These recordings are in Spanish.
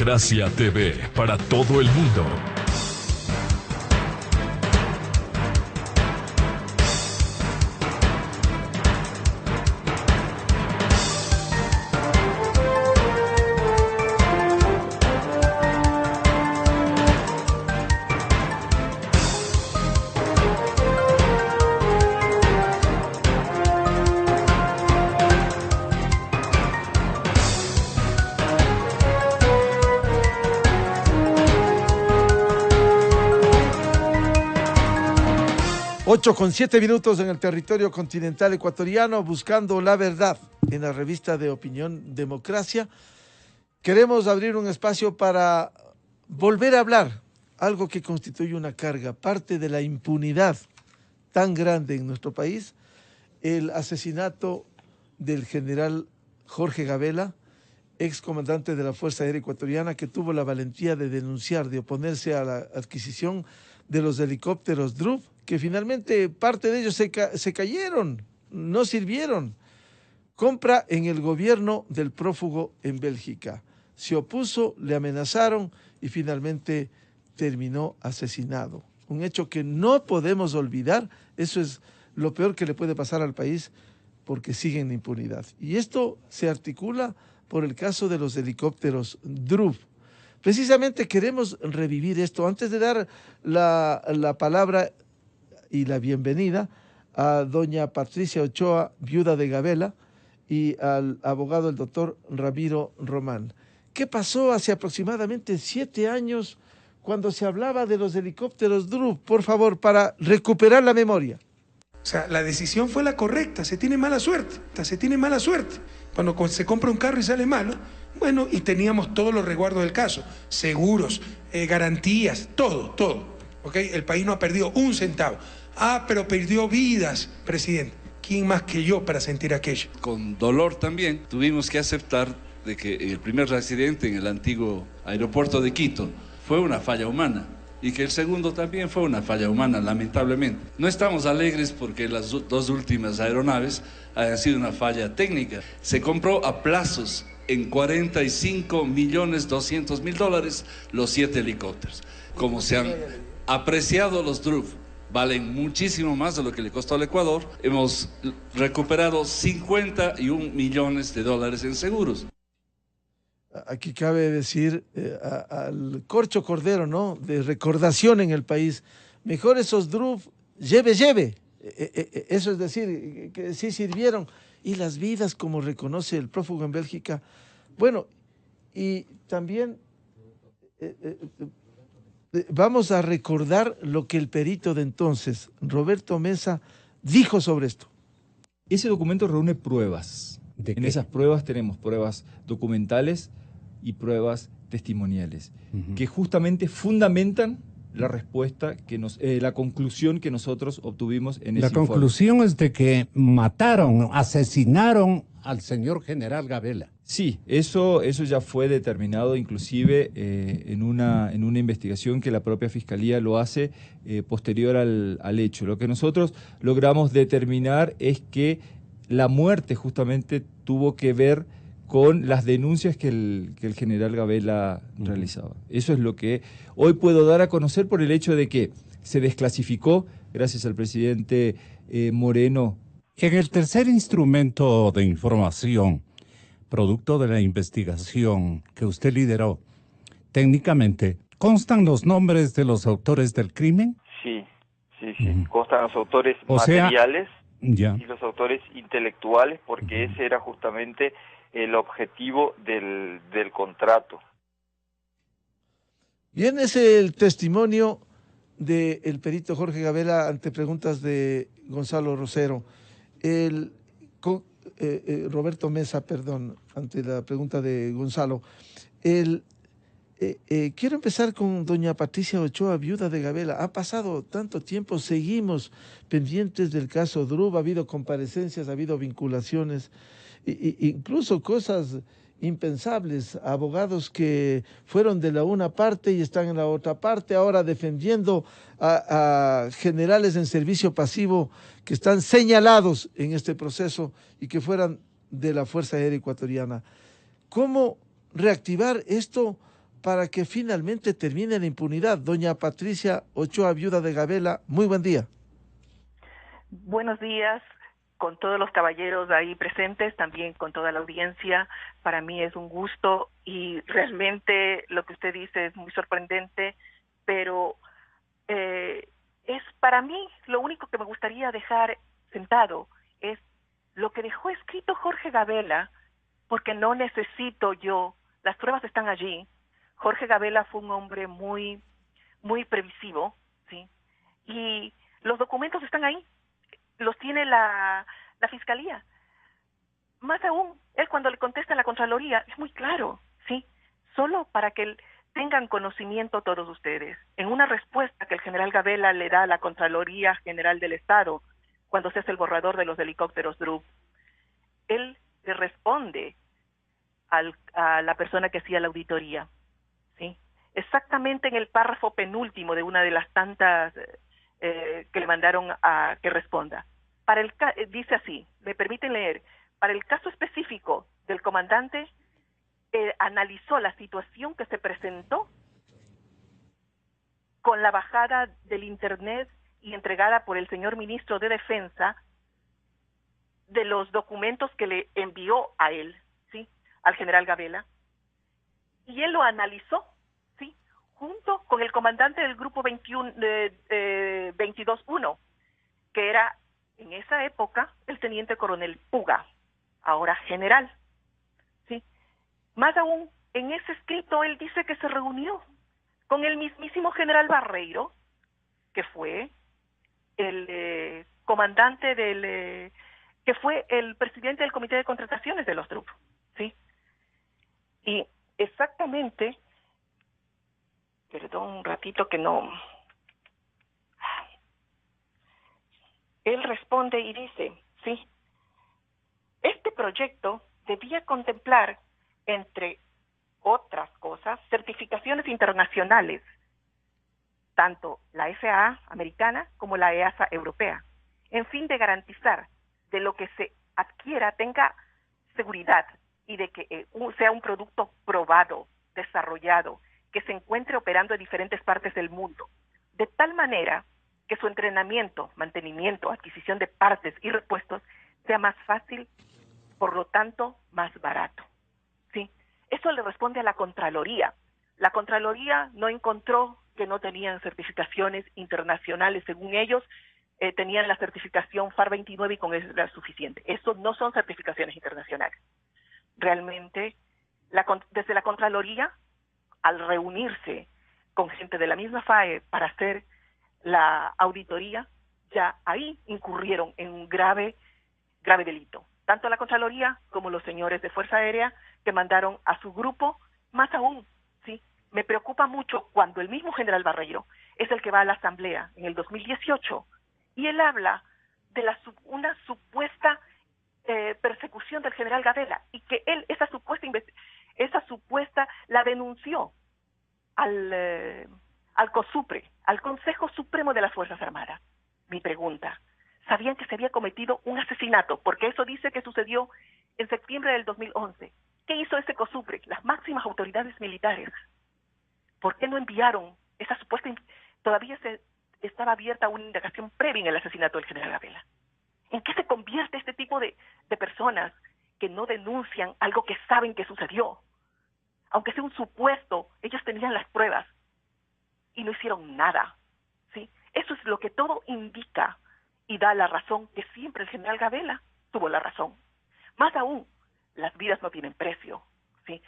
Democracia TV, para todo el mundo. Ocho con 7 minutos en el territorio continental ecuatoriano, buscando la verdad en la revista de opinión Democracia. Queremos abrir un espacio para volver a hablar, algo que constituye una carga, parte de la impunidad tan grande en nuestro país, el asesinato del general Jorge Gabela, excomandante de la Fuerza Aérea Ecuatoriana, que tuvo la valentía de denunciar, de oponerse a la adquisición de los helicópteros DRUV, que finalmente parte de ellos se cayeron, no sirvieron. Compra en el gobierno del prófugo en Bélgica. Se opuso, le amenazaron y finalmente terminó asesinado. Un hecho que no podemos olvidar, eso es lo peor que le puede pasar al país porque sigue en la impunidad. Y esto se articula por el caso de los helicópteros DRUV. Precisamente queremos revivir esto. Antes de dar la palabra y la bienvenida a doña Patricia Ochoa, viuda de Gabela, y al abogado, el doctor Ramiro Román. ¿Qué pasó hace aproximadamente 7 años cuando se hablaba de los helicópteros DRUV? Por favor, para recuperar la memoria. O sea, la decisión fue la correcta, se tiene mala suerte, Cuando se compra un carro y sale malo, bueno, y teníamos todos los resguardos del caso, seguros, garantías, todo, ¿ok? El país no ha perdido un centavo. Ah, pero perdió vidas, presidente. ¿Quién más que yo para sentir aquello? Con dolor también tuvimos que aceptar de que el primer accidente en el antiguo aeropuerto de Quito fue una falla humana y que el segundo también fue una falla humana, lamentablemente. No estamos alegres porque las dos últimas aeronaves hayan sido una falla técnica. Se compró a plazos en $45.200.000 los 7 helicópteros. Como se han apreciado los DRUV, valen muchísimo más de lo que le costó al Ecuador. Hemos recuperado $51 millones en seguros. Aquí cabe decir al Corcho Cordero, ¿no?, de recordación en el país, mejor esos DRUV, lleve. Eso es decir, que sí sirvieron. Y las vidas, como reconoce el prófugo en Bélgica. Bueno, y también vamos a recordar lo que el perito de entonces, Roberto Mesa, dijo sobre esto. Ese documento reúne pruebas. En esas pruebas tenemos pruebas documentales y pruebas testimoniales, que justamente fundamentan la respuesta, la conclusión que nosotros obtuvimos en ese informe. La conclusión es de que asesinaron al señor general Gabela. Sí, eso ya fue determinado inclusive en una investigación que la propia Fiscalía lo hace posterior al hecho. Lo que nosotros logramos determinar es que la muerte justamente tuvo que ver con las denuncias que el general Gabela realizaba. Eso es lo que hoy puedo dar a conocer por el hecho de que se desclasificó, gracias al presidente Moreno. En el tercer instrumento de información, producto de la investigación que usted lideró, técnicamente, ¿constan los nombres de los autores del crimen? Sí. Constan los autores materiales y los autores intelectuales, porque ese era justamente el objetivo del contrato. Bien, ese es el testimonio del perito Jorge Gabela ante preguntas de Gonzalo Rosero. Roberto Mesa, ante la pregunta de Gonzalo. Quiero empezar con doña Patricia Ochoa, viuda de Gabela. Ha pasado tanto tiempo, seguimos pendientes del caso DRUV, ha habido comparecencias, ha habido vinculaciones, incluso cosas impensables, abogados que fueron de la una parte y están en la otra parte, ahora defendiendo a generales en servicio pasivo que están señalados en este proceso y que fueran de la Fuerza Aérea Ecuatoriana. ¿Cómo reactivar esto para que finalmente termine la impunidad? Doña Patricia Ochoa, viuda de Gabela, muy buen día. Buenos días con todos los caballeros ahí presentes, también con toda la audiencia. Para mí es un gusto y realmente lo que usted dice es muy sorprendente, pero es para mí lo único que me gustaría dejar sentado es lo que dejó escrito Jorge Gabela, porque no necesito yo, las pruebas están allí. Jorge Gabela fue un hombre muy previsivo, ¿sí? Y los documentos están ahí, los tiene la Fiscalía. Más aún, él cuando le contesta a la Contraloría, es muy claro, ¿sí? Solo para que tengan conocimiento todos ustedes. En una respuesta que el general Gabela le da a la Contraloría General del Estado, cuando se hace el borrador de los helicópteros Drup, él le responde a la persona que hacía la auditoría, ¿sí? Exactamente en el párrafo penúltimo de una de las tantas que le mandaron a que responda. Dice así, me permiten leer, para el caso específico del comandante, analizó la situación que se presentó con la bajada del Internet y entregada por el señor ministro de Defensa de los documentos que le envió a él, ¿sí?, al general Gabela, y él lo analizó, ¿sí?, junto con el comandante del grupo 22-1, que era en esa época el teniente coronel Puga, ahora general, ¿sí? Más aún, en ese escrito él dice que se reunió con el mismísimo general Barreiro, que fue el comandante que fue el presidente del Comité de Contrataciones de los Drup, ¿sí? Y exactamente, perdón un ratito que no, él responde y dice, sí, este proyecto debía contemplar, entre otras cosas, certificaciones internacionales, tanto la FAA americana como la EASA europea, en fin de garantizar de lo que se adquiera tenga seguridad y de que sea un producto probado, desarrollado, que se encuentre operando en diferentes partes del mundo, de tal manera que su entrenamiento, mantenimiento, adquisición de partes y repuestos sea más fácil, por lo tanto, más barato, ¿sí? Eso le responde a la Contraloría. La Contraloría no encontró que no tenían certificaciones internacionales, según ellos, tenían la certificación FAR 29 y con eso era suficiente. Eso no son certificaciones internacionales. Realmente, desde la Contraloría, al reunirse con gente de la misma FAE para hacer la auditoría, ya ahí incurrieron en un grave delito. Tanto la Contraloría como los señores de Fuerza Aérea que mandaron a su grupo, más aún, ¿sí? Me preocupa mucho cuando el mismo general Barreiro es el que va a la Asamblea en el 2018 y él habla de una supuesta persecución del general Gabela y que él esa supuesta la denunció al COSUPRE, al Consejo Supremo de las Fuerzas Armadas. Mi pregunta, ¿sabían que se había cometido un asesinato? Porque eso dice que sucedió en septiembre del 2011. ¿Qué hizo ese COSUPRE? Las máximas autoridades militares. ¿Por qué no enviaron esa supuesta? Todavía estaba abierta una indagación previa en el asesinato del general Gabela. ¿En qué se convierte este tipo de personas que no denuncian algo que saben que sucedió? Aunque sea un supuesto, ellos tenían las pruebas y no hicieron nada, ¿sí? Eso es lo que todo indica y da la razón que siempre el general Gabela tuvo la razón. Más aún, las vidas no tienen precio, ¿sí?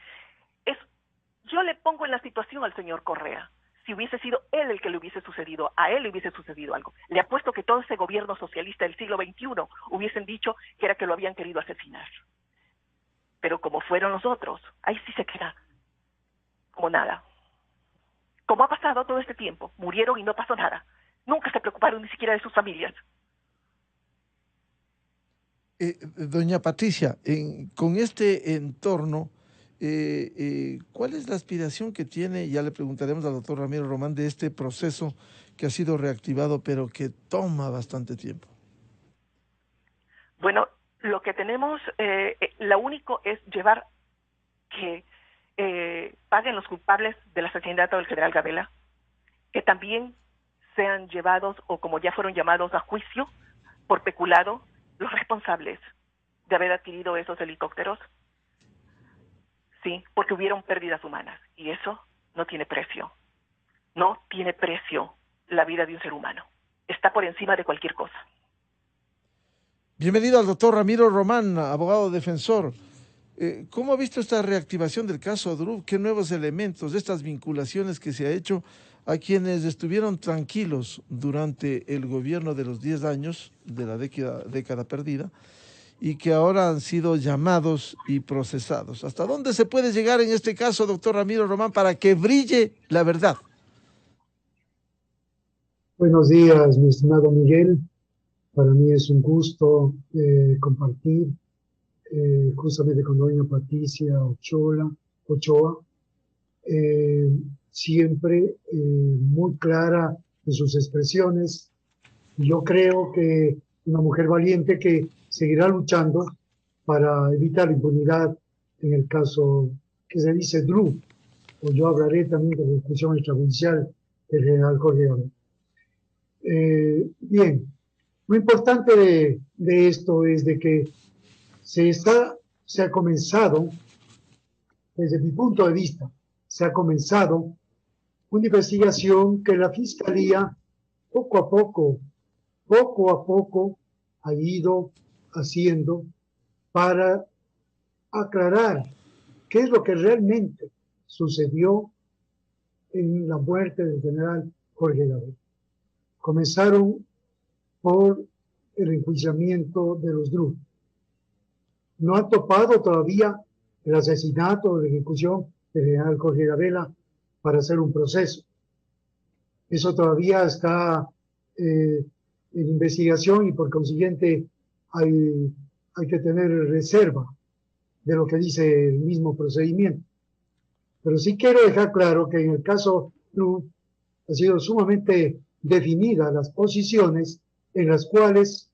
Yo le pongo en la situación al señor Correa. Si hubiese sido él el que le hubiese sucedido, a él le hubiese sucedido algo. Le apuesto que todo ese gobierno socialista del siglo XXI hubiesen dicho que era que lo habían querido asesinar. Pero como fueron los otros, ahí sí se queda como nada. Como ha pasado todo este tiempo, murieron y no pasó nada. Nunca se preocuparon ni siquiera de sus familias. Doña Patricia, con este entorno, ¿cuál es la aspiración que tiene? Ya le preguntaremos al doctor Ramiro Román de este proceso que ha sido reactivado, pero que toma bastante tiempo. Bueno, lo que tenemos, lo único es llevar que paguen los culpables del asesinato del general Gabela, que también sean llevados, o como ya fueron llamados, a juicio por peculado los responsables de haber adquirido esos helicópteros. Sí, porque hubieron pérdidas humanas y eso no tiene precio. No tiene precio la vida de un ser humano. Está por encima de cualquier cosa. Bienvenido al doctor Ramiro Román, abogado defensor. ¿Cómo ha visto esta reactivación del caso Drup? ¿Qué nuevos elementos de estas vinculaciones que se ha hecho a quienes estuvieron tranquilos durante el gobierno de los 10 años de la década perdida y que ahora han sido llamados y procesados? ¿Hasta dónde se puede llegar en este caso, doctor Ramiro Román, para que brille la verdad? Buenos días, mi estimado Miguel. Para mí es un gusto compartir justamente con doña Patricia Ochoa, siempre muy clara en sus expresiones. Yo creo que una mujer valiente que seguirá luchando para evitar la impunidad en el caso que se dice Drup, o yo hablaré también de la discusión extrajudicial del general Jorge Gabela. Bien, lo importante de esto es de que se ha comenzado, desde mi punto de vista, se ha comenzado una investigación que la Fiscalía poco a poco ha ido haciendo para aclarar qué es lo que realmente sucedió en la muerte del general Jorge Gabela. Comenzaron por el enjuiciamiento de los Drup. No han topado todavía el asesinato o la ejecución del general Jorge Gabela para hacer un proceso. Eso todavía está en investigación y por consiguiente hay que tener reserva de lo que dice el mismo procedimiento. Pero sí quiero dejar claro que en el caso Drup ha sido sumamente definidas las posiciones en las cuales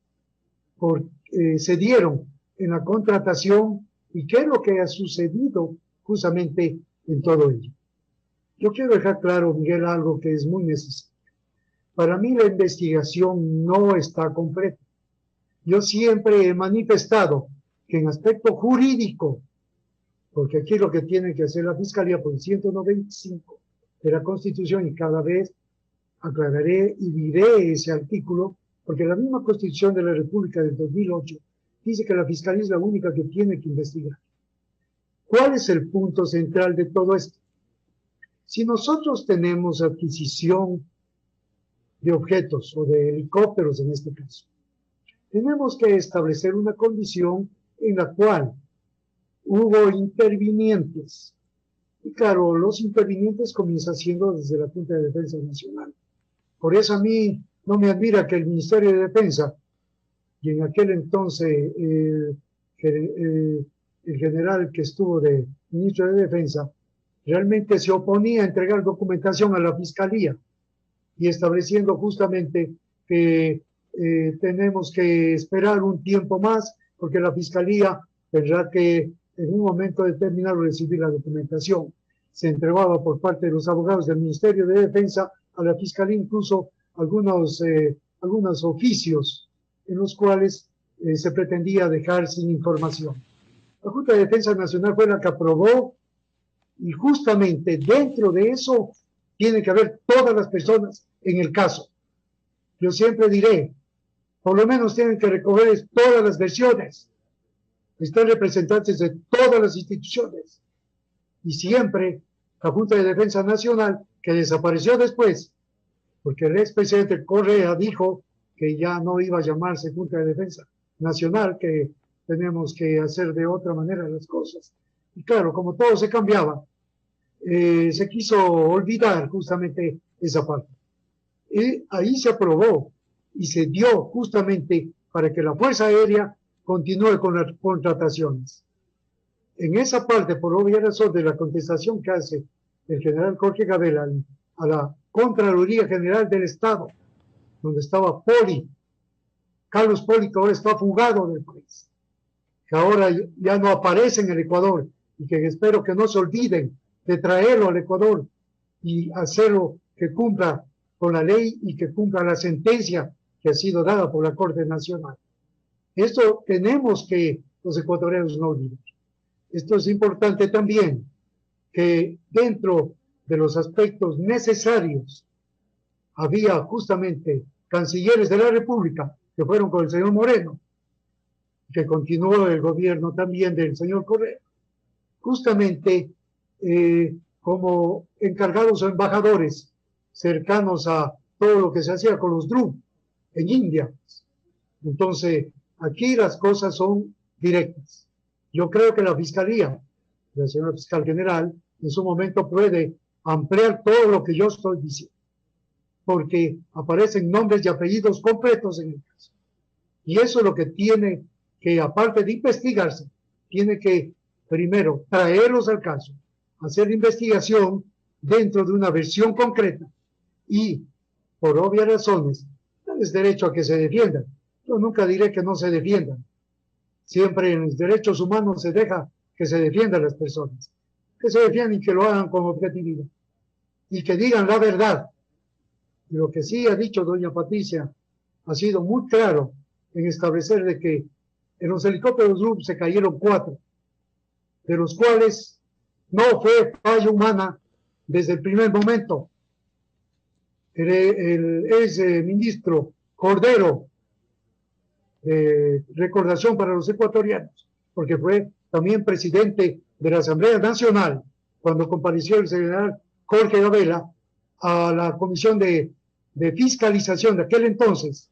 se dieron en la contratación y qué es lo que ha sucedido justamente en todo ello. Yo quiero dejar claro, Miguel, algo que es muy necesario. Para mí la investigación no está completa. Yo siempre he manifestado que en aspecto jurídico, porque aquí es lo que tiene que hacer la Fiscalía por el 195 de la Constitución, y cada vez aclararé y diré ese artículo, porque la misma Constitución de la República del 2008 dice que la Fiscalía es la única que tiene que investigar. ¿Cuál es el punto central de todo esto? Si nosotros tenemos adquisición de objetos o de helicópteros en este caso, tenemos que establecer una condición en la cual hubo intervinientes. Y claro, los intervinientes comienzan siendo desde la Junta de Defensa Nacional. Por eso a mí no me admira que el Ministerio de Defensa, y en aquel entonces el general que estuvo de ministro de Defensa, realmente se oponía a entregar documentación a la Fiscalía y estableciendo justamente que tenemos que esperar un tiempo más porque la Fiscalía tendrá que en un momento determinado recibir la documentación. Se entregaba por parte de los abogados del Ministerio de Defensa a la Fiscalía incluso algunos oficios en los cuales se pretendía dejar sin información. La Junta de Defensa Nacional fue la que aprobó y justamente dentro de eso tiene que haber todas las personas en el caso. Yo siempre diré, por lo menos tienen que recoger todas las versiones. Están representantes de todas las instituciones. Y siempre la Junta de Defensa Nacional, que desapareció después, porque el expresidente Correa dijo que ya no iba a llamarse Junta de Defensa Nacional, que tenemos que hacer de otra manera las cosas. Y claro, como todo se cambiaba, se quiso olvidar justamente esa parte. Y ahí se aprobó y se dio justamente para que la Fuerza Aérea continúe con las contrataciones. En esa parte, por obvia razón de la contestación que hace el general Jorge Gabela a la Contraloría General del Estado, donde estaba Carlos Poli, que ahora está fugado del país, que ahora ya no aparece en el Ecuador, y que espero que no se olviden de traerlo al Ecuador y hacerlo que cumpla con la ley y que cumpla la sentencia que ha sido dada por la Corte Nacional. Esto tenemos que los ecuatorianos no olviden. Esto es importante también, que dentro de los aspectos necesarios había justamente cancilleres de la República que fueron con el señor Moreno, que continuó el gobierno también del señor Correa, justamente como encargados o embajadores cercanos a todo lo que se hacía con los Druze en India. Entonces, aquí las cosas son directas. Yo creo que la Fiscalía, la señora Fiscal General, en su momento puede ampliar todo lo que yo estoy diciendo, porque aparecen nombres y apellidos completos en el caso. Y eso es lo que tiene que, aparte de investigarse, tiene que primero traerlos al caso, hacer investigación dentro de una versión concreta y, por obvias razones, es derecho a que se defiendan. Yo nunca diré que no se defiendan. Siempre en los derechos humanos se deja que se defiendan las personas, que se defiendan y que lo hagan con objetividad y que digan la verdad. Y lo que sí ha dicho doña Patricia ha sido muy claro en establecer de que en los helicópteros Druze se cayeron 4, de los cuales no fue falla humana desde el primer momento. El ex ministro Cordero, recordación para los ecuatorianos, porque fue también presidente de la Asamblea Nacional cuando compareció el general Jorge Gabela a la comisión de fiscalización de aquel entonces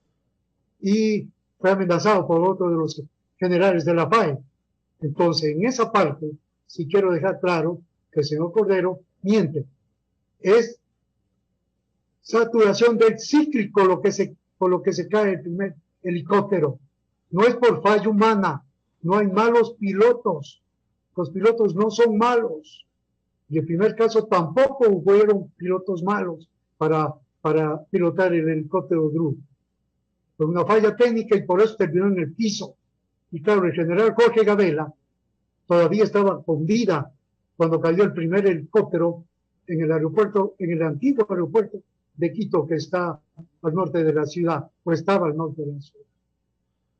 y fue amenazado por otro de los generales de la FAE. Entonces, en esa parte, sí quiero dejar claro que el señor Cordero miente. Es saturación del cíclico por lo que se cae el primer helicóptero. No es por falla humana, no hay malos pilotos. Los pilotos no son malos. Y el primer caso tampoco hubieron pilotos malos para pilotar el helicóptero Druze. Fue una falla técnica y por eso terminó en el piso. Y claro, el general Jorge Gabela todavía estaba con vida cuando cayó el primer helicóptero en el aeropuerto, en el antiguo aeropuerto de Quito, que está al norte de la ciudad, o estaba al norte de la ciudad.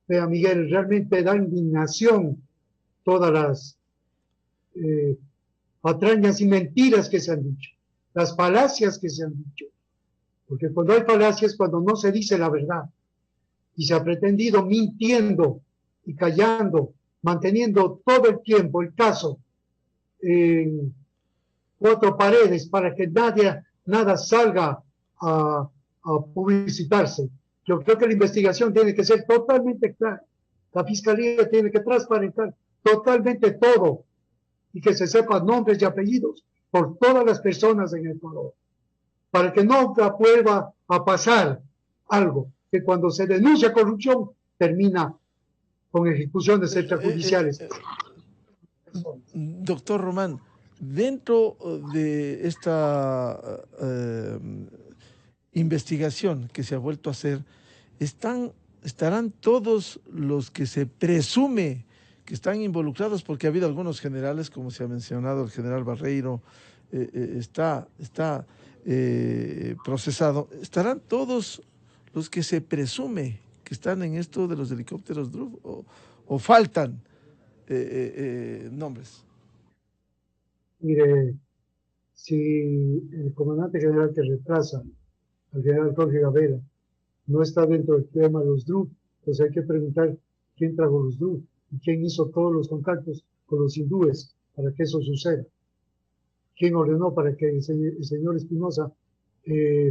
Vea, Miguel, realmente da indignación todas las patrañas y mentiras que se han dicho, las falacias que se han dicho. Porque cuando hay falacias, cuando no se dice la verdad, y se ha pretendido mintiendo y callando, manteniendo todo el tiempo el caso en 4 paredes para que nada salga a publicitarse. Yo creo que la investigación tiene que ser totalmente clara. La Fiscalía tiene que transparentar totalmente todo y que se sepan nombres y apellidos por todas las personas en Ecuador, para que no vuelva a pasar algo que cuando se denuncia corrupción termina con ejecuciones extrajudiciales. Doctor Román, dentro de esta investigación que se ha vuelto a hacer, estarán todos los que se presume que están involucrados, porque ha habido algunos generales, como se ha mencionado, el general Barreiro está procesado. ¿Estarán todos los que se presume que están en esto de los helicópteros Druze o faltan nombres? Mire, si el comandante general que retrasa al general Jorge Gabela no está dentro del tema de los Druze, pues hay que preguntar quién trajo los Druze y quién hizo todos los contactos con los hindúes para que eso suceda. ¿Quién ordenó para que el señor Espinosa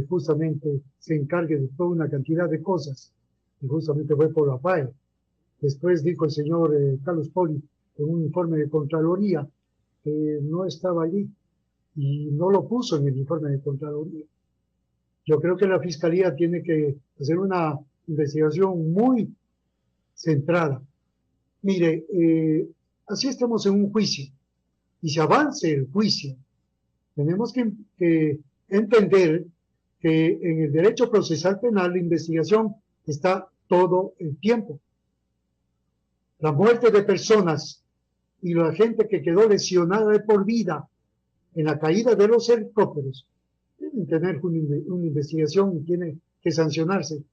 justamente se encargue de toda una cantidad de cosas? Y justamente fue por la FAE. Después dijo el señor Carlos Poli en un informe de Contraloría que no estaba allí y no lo puso en el informe de Contraloría. Yo creo que la Fiscalía tiene que hacer una investigación muy centrada. Mire, así estamos en un juicio y se avance el juicio. Tenemos que entender que en el derecho procesal penal la investigación está todo el tiempo. La muerte de personas y la gente que quedó lesionada de por vida en la caída de los helicópteros deben tener una investigación y tiene que sancionarse.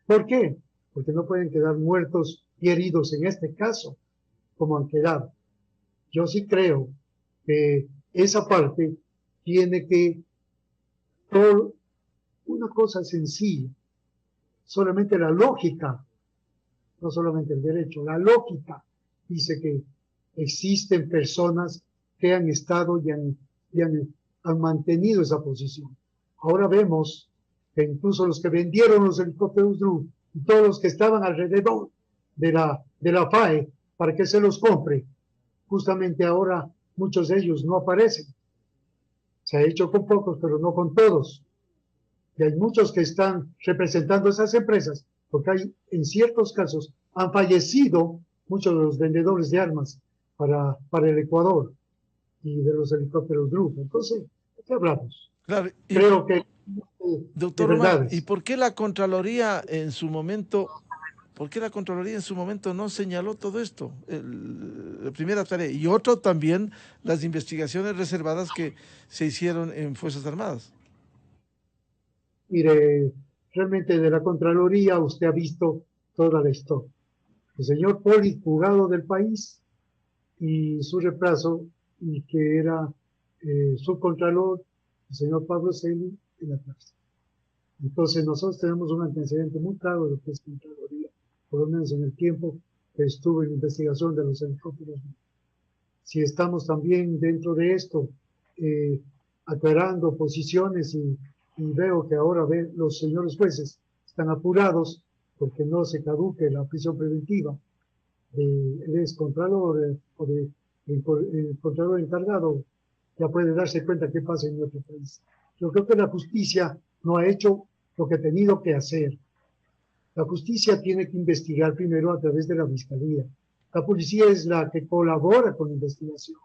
¿Por qué? Porque no pueden quedar muertos y heridos en este caso, como han quedado. Yo sí creo que esa parte tiene que, por una cosa sencilla, solamente la lógica, no solamente el derecho, la lógica dice que existen personas que han estado y han mantenido esa posición. Ahora vemos que incluso los que vendieron los helicópteros Drew y todos los que estaban alrededor de la FAE para que se los compre, justamente ahora muchos de ellos no aparecen. Se ha hecho con pocos, pero no con todos. Y hay muchos que están representando esas empresas, porque hay, en ciertos casos, han fallecido muchos de los vendedores de armas para el Ecuador y de los helicópteros Drew. Entonces, ¿de qué hablamos? Claro, Creo que... doctor Román, ¿y por qué la Contraloría en su momento... ¿Por qué la Contraloría en su momento no señaló todo esto? La primera tarea. Y otro también, las investigaciones reservadas que se hicieron en Fuerzas Armadas. Mire, realmente de la Contraloría usted ha visto toda la historia. El señor Poli, juzgado del país, y su reemplazo, y que era subcontralor, el señor Pablo Celi, en la cárcel. Entonces nosotros tenemos un antecedente muy claro de lo que es Contraloría, por lo menos en el tiempo que estuve en investigación de los helicópteros. Si estamos también dentro de esto, aclarando posiciones y veo que ahora los señores jueces están apurados porque no se caduque la prisión preventiva del excontralor o del contralor encargado, ya puede darse cuenta qué pasa en nuestro país. Yo creo que la justicia no ha hecho lo que ha tenido que hacer. La justicia tiene que investigar primero a través de la fiscalía. La policía es la que colabora con la investigación.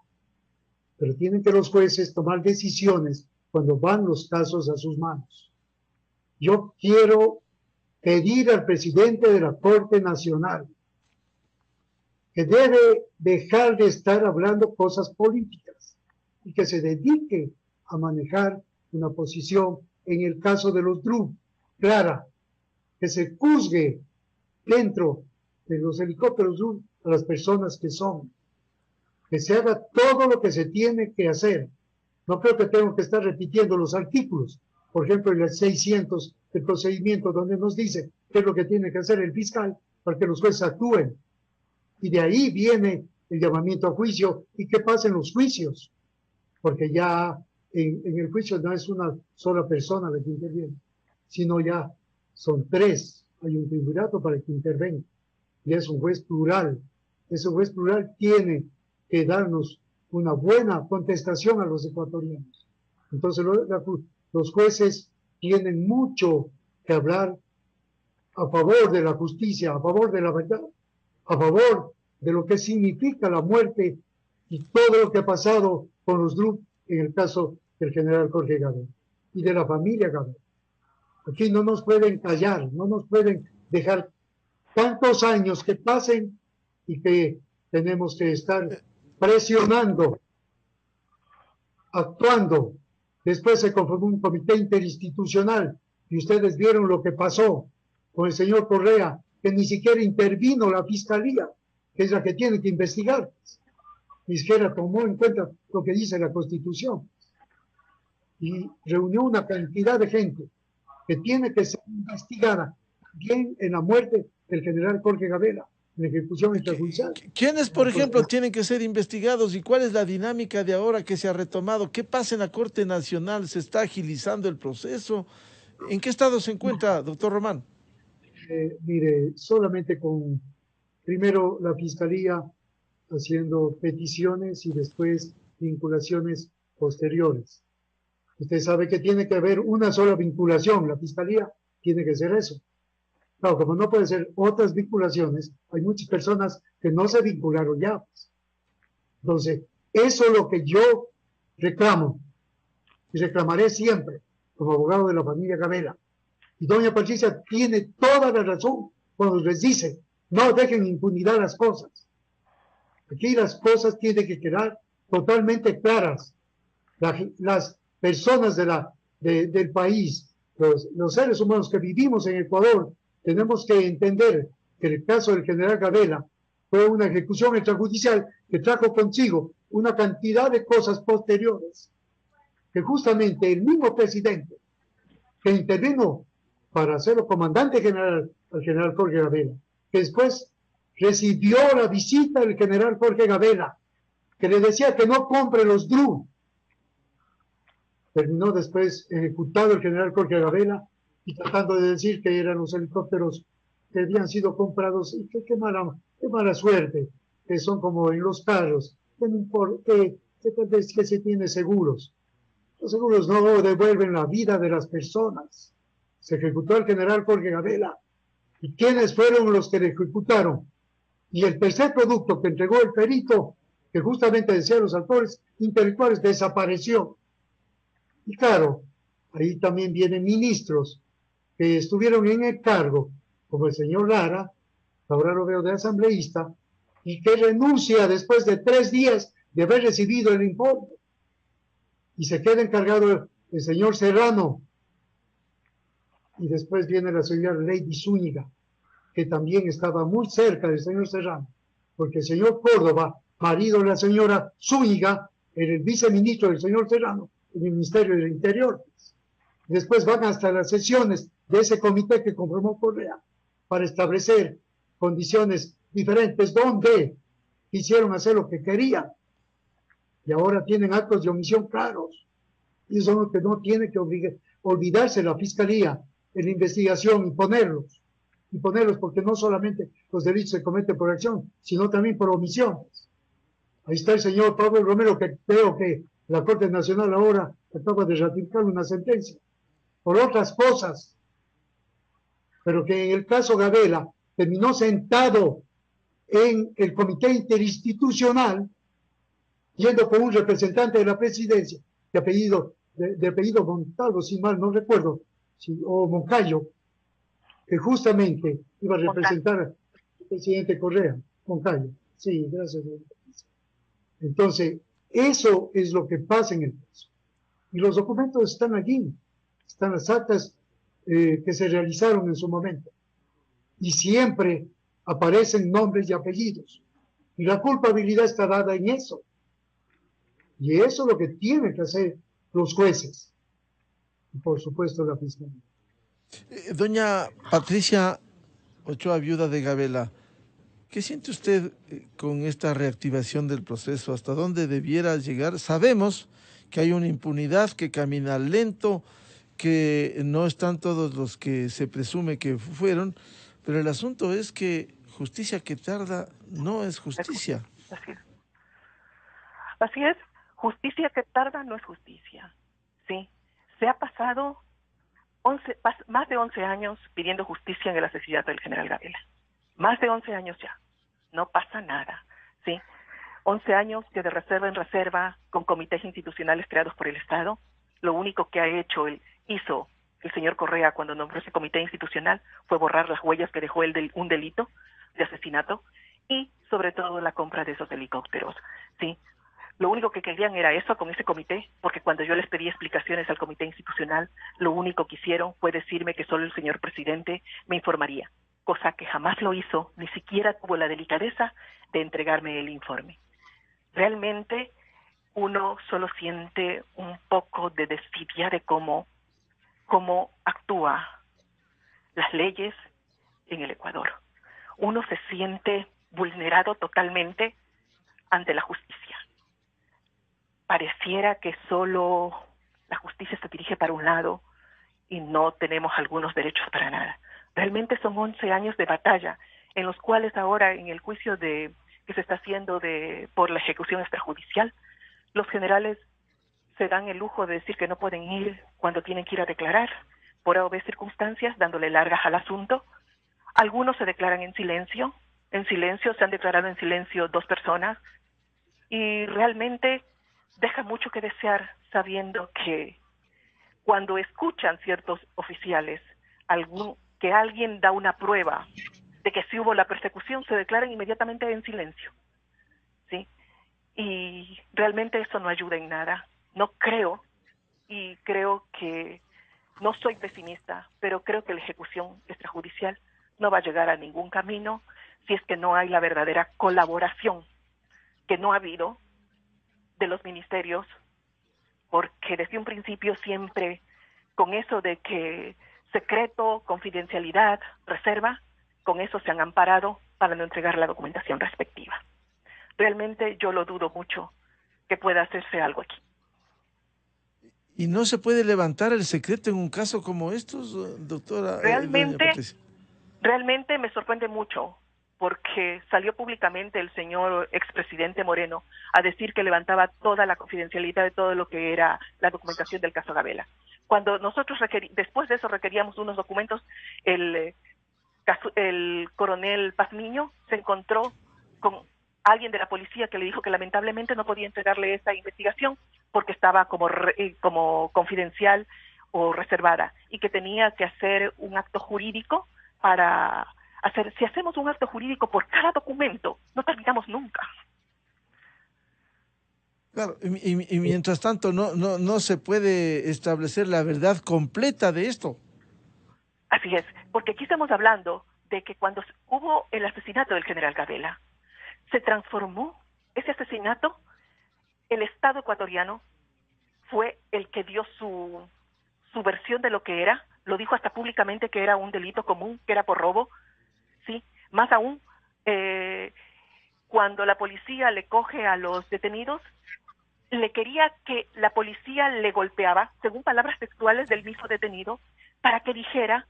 Pero tienen que los jueces tomar decisiones cuando van los casos a sus manos. Yo quiero pedir al presidente de la Corte Nacional que debe dejar de estar hablando cosas políticas y que se dedique a manejar una posición en el caso de los Drew, clara, que se juzgue dentro de los helicópteros Drew a las personas que son, que se haga todo lo que se tiene que hacer. No creo que tengo que estar repitiendo los artículos, por ejemplo, en el 600 del procedimiento, donde nos dice qué es lo que tiene que hacer el fiscal para que los jueces actúen. Y de ahí viene el llamamiento a juicio y qué pasa en los juicios, porque ya en el juicio no es una sola persona la que interviene, sino ya son tres. Hay un triunvirato para que intervenga y es un juez plural. Ese juez plural tiene que darnos una buena contestación a los ecuatorianos. Entonces los jueces tienen mucho que hablar a favor de la justicia, a favor de la verdad, a favor de lo que significa la muerte y todo lo que ha pasado con los Drew en el caso del general Jorge Gaber y de la familia Gaber. Aquí no nos pueden callar, no nos pueden dejar tantos años que pasen y que tenemos que estar presionando, actuando. Después se conformó un comité interinstitucional y ustedes vieron lo que pasó con el señor Correa, que ni siquiera intervino la fiscalía, que es la que tiene que investigar. Ni siquiera tomó en cuenta lo que dice la Constitución. Y reunió una cantidad de gente que tiene que ser investigada también en la muerte del general Jorge Gaber, en la ejecución extrajudicial. ¿Quiénes, por ejemplo, tienen que ser investigados y cuál es la dinámica de ahora que se ha retomado? ¿Qué pasa en la Corte Nacional? ¿Se está agilizando el proceso? ¿En qué estado se encuentra, doctor Román? Mire, solamente con, primero la Fiscalía haciendo peticiones y después vinculaciones posteriores. Usted sabe que tiene que haber una sola vinculación, la Fiscalía tiene que ser eso. Claro, como no puede ser otras vinculaciones, hay muchas personas que no se vincularon ya. Entonces, eso es lo que yo reclamo y reclamaré siempre como abogado de la familia Gaber. Y doña Patricia tiene toda la razón cuando les dice, no dejen impunidad las cosas. Aquí las cosas tienen que quedar totalmente claras. Las personas del país, los seres humanos que vivimos en Ecuador, tenemos que entender que el caso del general Gabela fue una ejecución extrajudicial que trajo consigo una cantidad de cosas posteriores, que justamente el mismo presidente que intervino para hacerlo comandante general al general Jorge Gabela, que después recibió la visita del general Jorge Gabela, que le decía que no compre los DRU. Terminó después ejecutado el general Jorge Gabela y tratando de decir que eran los helicópteros que habían sido comprados, y qué mala suerte, que son como en los carros, que se tiene seguros. Los seguros no devuelven la vida de las personas. Se ejecutó el general Jorge Gabela. ¿Y quiénes fueron los que le ejecutaron? Y el tercer producto que entregó el perito, que justamente decía los autores intelectuales, desapareció. Y claro, ahí también vienen ministros que estuvieron en el cargo, como el señor Lara, ahora lo veo de asambleísta, y que renuncia después de 3 días de haber recibido el informe. Y se queda encargado el señor Serrano. Y después viene la señora Lady Zúñiga, que también estaba muy cerca del señor Serrano, porque el señor Córdoba, marido de la señora Zúñiga, era el viceministro del señor Serrano en el Ministerio del Interior. Después van hasta las sesiones de ese comité que conformó Correa para establecer condiciones diferentes donde quisieron hacer lo que querían. Y ahora tienen actos de omisión claros. Y eso es lo que no tiene que olvidarse la Fiscalía en la investigación y ponerlos porque no solamente los delitos se cometen por acción, sino también por omisiones. Ahí está el señor Pablo Romero, que creo que la Corte Nacional ahora acaba de ratificar una sentencia por otras cosas, pero que en el caso Gabela terminó sentado en el comité interinstitucional, yendo con un representante de la presidencia, de apellido Montalvo, si mal no recuerdo, o Moncayo, que justamente iba a representar al presidente Correa. Moncayo, sí, gracias. Entonces, eso es lo que pasa en el caso. Y los documentos están allí, están las actas que se realizaron en su momento. Y siempre aparecen nombres y apellidos. Y la culpabilidad está dada en eso. Y eso es lo que tienen que hacer los jueces. Y por supuesto la fiscalía. Doña Patricia Ochoa, viuda de Gabela, ¿qué siente usted con esta reactivación del proceso? ¿Hasta dónde debiera llegar? Sabemos que hay una impunidad que camina lento, que no están todos los que se presume que fueron, pero el asunto es que justicia que tarda no es justicia. Así es, justicia que tarda no es justicia. Sí, se ha pasado más de 11 años pidiendo justicia en el asesinato del general Gabela. Más de 11 años ya. No pasa nada. ¿Sí? 11 años que de reserva en reserva, con comités institucionales creados por el Estado, lo único que hizo el señor Correa cuando nombró ese comité institucional fue borrar las huellas que dejó un delito de asesinato y sobre todo la compra de esos helicópteros. ¿Sí? Lo único que querían era eso con ese comité, porque cuando yo les pedí explicaciones al comité institucional, lo único que hicieron fue decirme que solo el señor presidente me informaría, cosa que jamás lo hizo, ni siquiera tuvo la delicadeza de entregarme el informe. Realmente uno solo siente un poco de desidia de cómo actúa las leyes en el Ecuador. Uno se siente vulnerado totalmente ante la justicia. Pareciera que solo la justicia se dirige para un lado y no tenemos algunos derechos para nada. Realmente son 11 años de batalla, en los cuales ahora en el juicio que se está haciendo por la ejecución extrajudicial, los generales se dan el lujo de decir que no pueden ir cuando tienen que ir a declarar, por obvias circunstancias, dándole largas al asunto. Algunos se declaran en silencio, se han declarado en silencio 2 personas, y realmente deja mucho que desear, sabiendo que cuando escuchan ciertos oficiales que alguien da una prueba de que sí hubo la persecución, se declaran inmediatamente en silencio. y realmente eso no ayuda en nada. No creo, y creo que no soy pesimista, pero creo que la ejecución extrajudicial no va a llegar a ningún camino si es que no hay la verdadera colaboración que no ha habido de los ministerios, porque desde un principio siempre con eso de que secreto, confidencialidad, reserva, con eso se han amparado para no entregar la documentación respectiva. Realmente yo lo dudo mucho que pueda hacerse algo aquí. ¿Y no se puede levantar el secreto en un caso como estos, doctora? Realmente me sorprende mucho, porque salió públicamente el señor expresidente Moreno a decir que levantaba toda la confidencialidad de todo lo que era la documentación del caso Gabela. Cuando nosotros después de eso requeríamos unos documentos, el coronel Pazmiño se encontró con alguien de la policía que le dijo que lamentablemente no podía entregarle esa investigación porque estaba como confidencial o reservada, y que tenía que hacer un acto jurídico para hacer. Si hacemos un acto jurídico por cada documento, no terminamos nunca. Claro, y mientras tanto no se puede establecer la verdad completa de esto. Así es, porque aquí estamos hablando de que cuando hubo el asesinato del general Gabela, se transformó ese asesinato, el Estado ecuatoriano fue el que dio su versión de lo que era, lo dijo hasta públicamente que era un delito común, que era por robo, ¿sí? Más aún, cuando la policía le coge a los detenidos, le quería que la policía le golpeaba, según palabras textuales del mismo detenido, para que dijera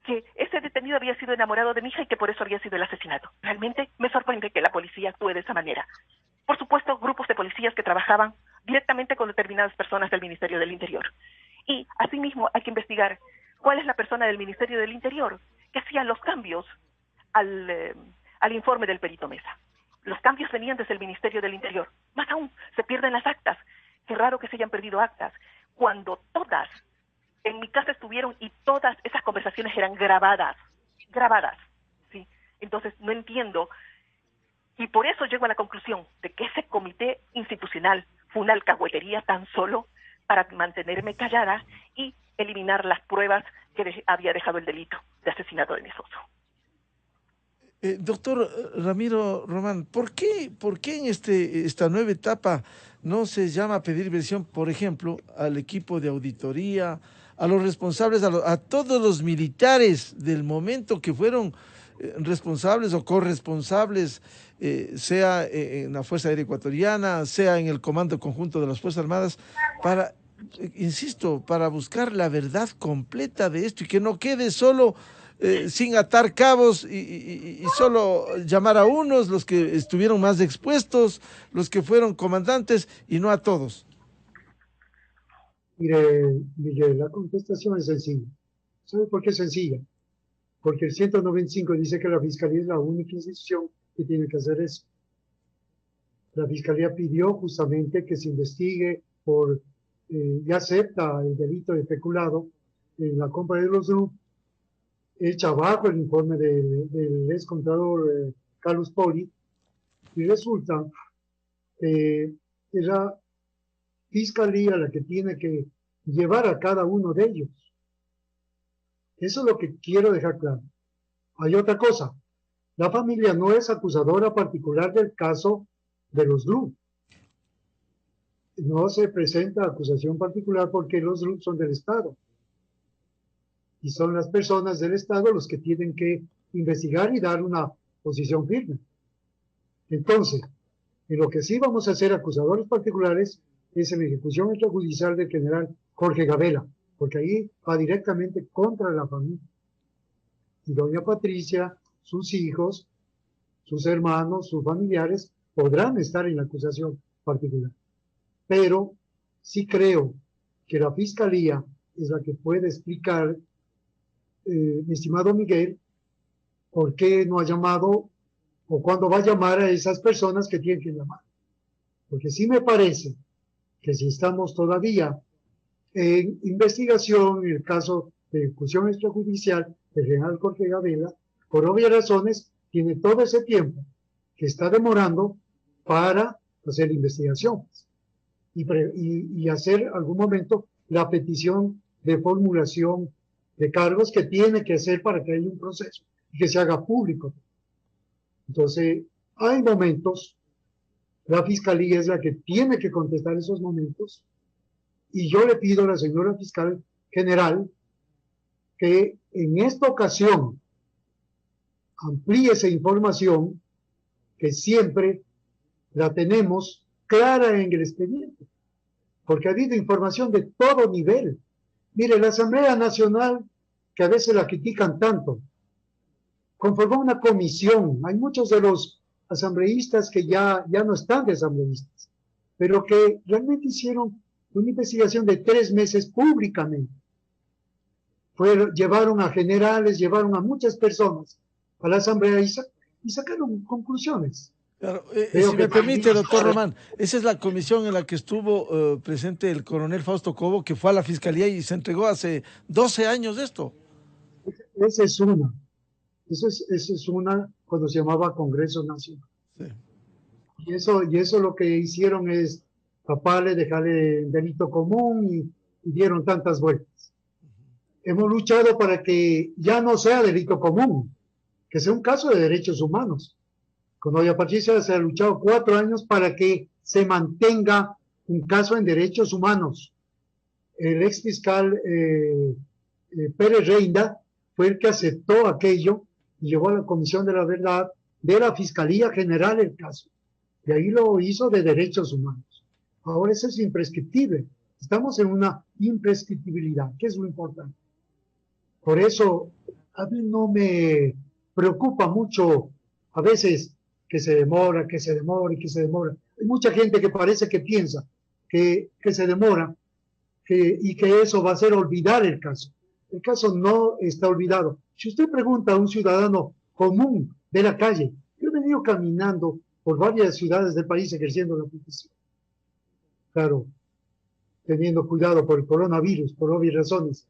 que ese detenido había sido enamorado de mi hija y que por eso había sido el asesinato. Realmente me sorprende que la policía actúe de esa manera. Por supuesto, grupos de policías que trabajaban directamente con determinadas personas del Ministerio del Interior. Y asimismo hay que investigar cuál es la persona del Ministerio del Interior que hacía los cambios al informe del perito Mesa. Los cambios venían desde el Ministerio del Interior. Más aún, se pierden las actas. Qué raro que se hayan perdido actas, cuando todas en mi casa estuvieron y todas esas conversaciones eran grabadas, ¿sí? Entonces no entiendo, y por eso llego a la conclusión de que ese comité institucional fue una alcahuetería tan solo para mantenerme callada y eliminar las pruebas que había dejado el delito de asesinato de mi esposo. Doctor Ramiro Román, ¿por qué en esta nueva etapa no se llama a pedir versión, por ejemplo, al equipo de auditoría, a los responsables, a todos los militares del momento que fueron responsables o corresponsables, sea en la Fuerza Aérea Ecuatoriana, sea en el Comando Conjunto de las Fuerzas Armadas, para, insisto, para buscar la verdad completa de esto y que no quede solo sin atar cabos y solo llamar a unos, los que estuvieron más expuestos, los que fueron comandantes, y no a todos? Mire, Miguel, la contestación es sencilla. ¿Sabe por qué es sencilla? Porque el 195 dice que la Fiscalía es la única institución que tiene que hacer eso. La Fiscalía pidió justamente que se investigue y acepta el delito de peculado en la compra de los DRU, echa abajo el informe del ex contralor Carlos Poli, y resulta que es la Fiscalía la que tiene que llevar a cada uno de ellos. Eso es lo que quiero dejar claro. Hay otra cosa. La familia no es acusadora particular del caso de los DRU. No se presenta acusación particular porque los DRU son del Estado. Y son las personas del Estado los que tienen que investigar y dar una posición firme. Entonces, en lo que sí vamos a hacer acusadores particulares es en la ejecución extrajudicial del general Jorge Gabela, porque ahí va directamente contra la familia. Y doña Patricia, sus hijos, sus hermanos, sus familiares podrán estar en la acusación particular. Pero sí creo que la Fiscalía es la que puede explicar, mi estimado Miguel, por qué no ha llamado o cuándo va a llamar a esas personas que tienen que llamar. Porque sí me parece que si estamos todavía en investigación en el caso de ejecución extrajudicial del general Jorge Gabela, por obvias razones, tiene todo ese tiempo que está demorando para hacer la investigación y hacer algún momento la petición de formulación de cargos que tiene que hacer para que haya un proceso y que se haga público. Entonces, hay momentos, la Fiscalía es la que tiene que contestar esos momentos, y yo le pido a la señora Fiscal General que en esta ocasión amplíe esa información que siempre la tenemos clara en el expediente, porque ha habido información de todo nivel. Mire, la Asamblea Nacional, que a veces la critican tanto, conformó una comisión. Hay muchos de los asambleístas que ya no están de asambleístas, pero que realmente hicieron una investigación de 3 meses públicamente. Llevaron a generales, llevaron a muchas personas a la asamblea y sacaron conclusiones. Claro, si me permite, doctor Román, esa es la comisión en la que estuvo presente el coronel Fausto Cobo, que fue a la Fiscalía y se entregó hace 12 años de esto. Esa es una. Esa es una cuando se llamaba Congreso Nacional. Sí. Y eso lo que hicieron es taparle, dejarle el delito común y dieron tantas vueltas. Hemos luchado para que ya no sea delito común, que sea un caso de derechos humanos. Con doña Patricia se ha luchado 4 años para que se mantenga un caso en derechos humanos. El ex fiscal Pérez Reina fue el que aceptó aquello y llevó a la Comisión de la Verdad de la Fiscalía General el caso. Y ahí lo hizo de derechos humanos. Ahora eso es imprescriptible. Estamos en una imprescriptibilidad, que es lo importante. Por eso a mí no me preocupa mucho a veces que se demora, que se demora y que se demora. Hay mucha gente que parece que piensa que se demora y que eso va a hacer olvidar el caso. El caso no está olvidado. Si usted pregunta a un ciudadano común de la calle, yo he venido caminando por varias ciudades del país ejerciendo la profesión. Claro, teniendo cuidado por el coronavirus, por obvias razones,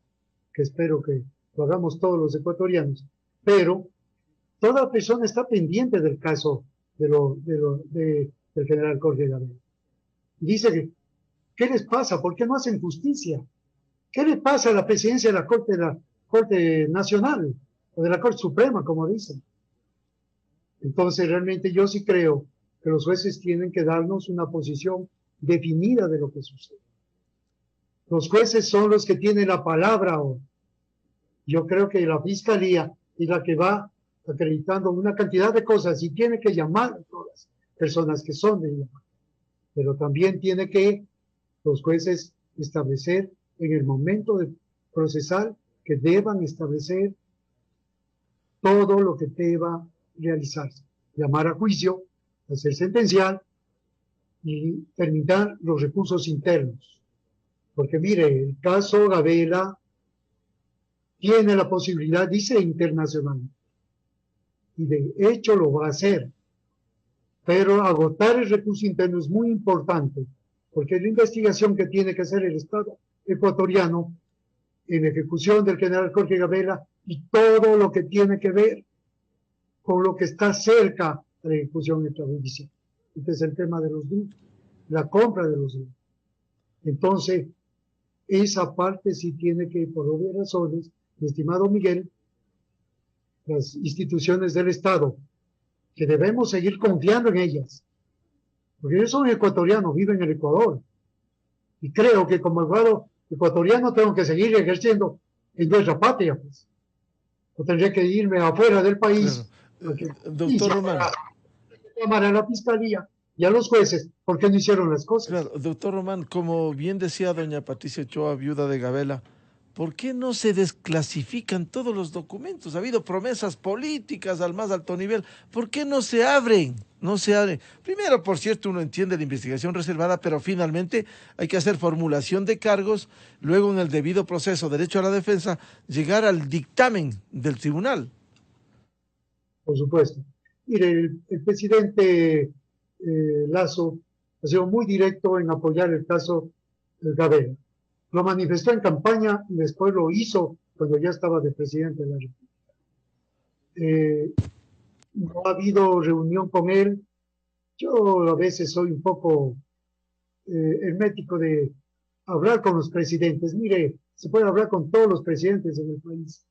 que espero que lo hagamos todos los ecuatorianos, pero toda persona está pendiente del caso del general Jorge Gabriel. Dice que, ¿qué les pasa? ¿Por qué no hacen justicia? ¿Qué le pasa a la presidencia de la Corte Nacional o de la Corte Suprema, como dicen? Entonces, realmente yo sí creo que los jueces tienen que darnos una posición definida de lo que sucede. Los jueces son los que tienen la palabra ahora. Yo creo que la Fiscalía es la que va acreditando una cantidad de cosas y tiene que llamar a todas las personas que son de llamar. Pero también tiene que los jueces establecer en el momento de procesar que deban establecer todo lo que deba realizarse. Llamar a juicio, hacer sentenciar y terminar los recursos internos. Porque mire, el caso Gabela tiene la posibilidad, dice internacional, y de hecho lo va a hacer, pero agotar el recurso interno es muy importante, porque es la investigación que tiene que hacer el Estado ecuatoriano en ejecución del general Jorge Gabela y todo lo que tiene que ver con lo que está cerca de la ejecución extrajudicial. Este es el tema de los grupos, la compra de los grupos. Entonces, esa parte sí tiene que, por obvias razones, mi estimado Miguel, las instituciones del Estado, que debemos seguir confiando en ellas, porque yo soy ecuatoriano, vivo en el Ecuador, y creo que como abogado ecuatoriano tengo que seguir ejerciendo en nuestra patria, pues. O tendría que irme afuera del país. Claro. Doctor Román. Llamar a la Fiscalía y a los jueces, ¿por qué no hicieron las cosas? Claro, doctor Román, como bien decía doña Patricia Ochoa, viuda de Gabela, ¿por qué no se desclasifican todos los documentos? Ha habido promesas políticas al más alto nivel. ¿Por qué no se abren? No se abren. Primero, por cierto, uno entiende la investigación reservada, pero finalmente hay que hacer formulación de cargos, luego en el debido proceso, derecho a la defensa, llegar al dictamen del tribunal. Por supuesto. Mire, el presidente Lasso ha sido muy directo en apoyar el caso Gabela. Lo manifestó en campaña y después lo hizo cuando ya estaba de presidente de la República. No ha habido reunión con él, Yo a veces soy un poco hermético de hablar con los presidentes. Mire, se puede hablar con todos los presidentes en el país,